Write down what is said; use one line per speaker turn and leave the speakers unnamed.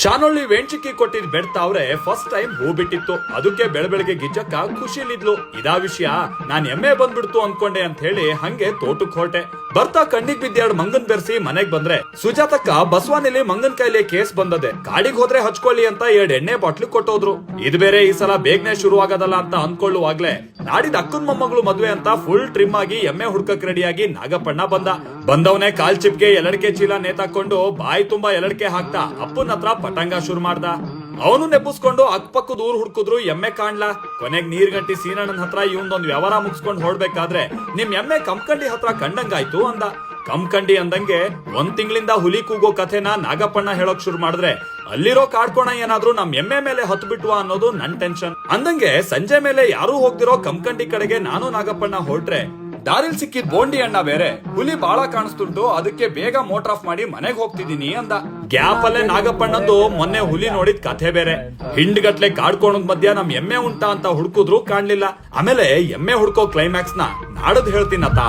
ಶಾನೊಳ್ಳಿ ವೆಂಚಿಕ್ಕಿ ಕೊಟ್ಟಿದ್ ಬೆಡ್ತಾವ್ರೆ first time ಹೂ ಬಿಟ್ಟಿತ್ತು. ಅದಕ್ಕೆ ಬೆಳಬೆಳಗ್ಗೆ ಗಿಜ್ಜಕ್ಕ ಖುಷಿಲಿದ್ಲು. ಇದಾ ವಿಷಯ ನಾನ್ ಎಮ್ಮೆ ಬಂದ್ಬಿಡ್ತು ಅನ್ಕೊಂಡೆ ಅಂತ ಹೇಳಿ ಹಂಗೆ ತೋಟಕ್ ಹೊರಟೆ. ಬರ್ತಾ ಕಣ್ಣಿಗ್ ಬಿದ್ದೆರಡು ಮಂಗನ್ ಬೆರೆಸಿ ಮನೆಗ್ ಬಂದ್ರೆ ಸುಜಾತಕ್ಕ ಬಸವಾನಿಲಿ ಮಂಗನ್ ಕೈಲಿ ಕೇಸ್ ಬಂದದೆ. ಕಾಡಿಗೆ ಹೋದ್ರೆ ಹಚ್ಕೊಳ್ಳಿ ಅಂತ 2 ಎಣ್ಣೆ ಬಾಟ್ಲು ಕೊಟ್ಟೋದ್ರು. ಇದು ಬೇರೆ ಈ ಸಲ ಬೇಗನೆ ಶುರು ಆಗದಲ್ಲ ಅಂತ ಅನ್ಕೊಳ್ಳುವಾಗ್ಲೆ ನಾಡಿದ ಅಕ್ಕನ್ ಮೊಮ್ಮಗಳು ಮದ್ವೆ ಅಂತ ಫುಲ್ ಟ್ರಿಮ್ ಆಗಿ ಎಮ್ಮೆ ಹುಡ್ಕಕ್ ರೆಡಿಯಾಗಿ ನಾಗಪ್ಪಣ್ಣ ಬಂದವನೇ ಕಾಲ್ ಚಿಪ್ಗೆ ಎಲ್ಲಡಿಕೆ ಚೀಲ ನೇತಾಕೊಂಡು ಬಾಯಿ ತುಂಬಾ ಎಲ್ಲಡಿಕೆ ಹಾಕ್ತಾ ಅಪ್ಪನ ಹತ್ರ ಪಟಂಗ ಶುರು ಮಾಡ್ದ. ಅವನು ನೆಬ್ಬಿಸ್ಕೊಂಡು ಅಕ್ಕಪಕ್ಕದ ಊರ್ ಹುಡ್ಕುದ್ರು ಎಮ್ಮೆ ಕಾಣ್ಲಾ. ಕೊನೆಗ್ ನೀರ್ ಗಂಟಿ ಸೀನಣ್ಣನ ಹತ್ರ ಇವಂದೊಂದ್ ವ್ಯವಹಾರ ಮುಗಿಸ್ಕೊಂಡ್ ಹೊಡ್ಬೇಕಾದ್ರೆ ನಿಮ್ ಎಮ್ಮೆ ಕಂಕಂಡಿ ಹತ್ರ ಕಂಡಂಗಾಯ್ತು ಅಂದ. ಕಂಕಂಡಿ ಅಂದಂಗೆ 1 ತಿಂಗಳಿಂದ ಹುಲಿ ಕೂಗೋ ಕಥೆನ ನಾಗಪ್ಪಣ್ಣ ಹೇಳೋಕ್ ಶುರು ಮಾಡಿದ್ರೆ ಅಲ್ಲಿರೋ ಕಾಡ್ಕೋಣ ಏನಾದ್ರೂ ನಮ್ ಎಮ್ಮೆ ಮೇಲೆ ಹತ್ತು ಬಿಟ್ವಾ ಅನ್ನೋದು ನನ್ ಟೆನ್ಷನ್. ಅಂದಂಗೆ ಸಂಜೆ ಮೇಲೆ ಯಾರೂ ಹೋಗ್ದಿರೋ ಕಂಕಂಡಿ ಕಡೆಗೆ ನಾನು ನಾಗಪ್ಪಣ್ಣ ಹೊರಟ್ರೆ ದಾರಿಲ್ ಸಿಕ್ಕಿದ್ ಬೋಂಡಿ ಅಣ್ಣ ಬೇರೆ ಹುಲಿ ಬಾಳ ಕಾಣಿಸ್ತುಂಟು, ಅದಕ್ಕೆ ಬೇಗ ಮೋಟರ್ ಆಫ್ ಮಾಡಿ ಮನೆಗ್ ಹೋಗ್ತಿದೀನಿ ಅಂದ. ಗ್ಯಾಪ್ ಅಲ್ಲೇ ನಾಗಪ್ಪಣ್ಣಂದು ಮೊನ್ನೆ ಹುಲಿ ನೋಡಿದ್ ಕಥೆ ಬೇರೆ. ಹಿಂಡ್ಗಟ್ಲೆ ಕಾಡ್ಕೋಣದ್ ಮಧ್ಯ ನಮ್ ಎಮ್ಮೆ ಉಂಟಾ ಅಂತ ಹುಡ್ಕುದ್ರು ಕಾಣ್ಲಿಲ್ಲ. ಆಮೇಲೆ ಎಮ್ಮೆ ಹುಡ್ಕೋ ಕ್ಲೈಮ್ಯಾಕ್ಸ್ ನ ನಾಡದ್ ಹೇಳ್ತೀನತ್ತ.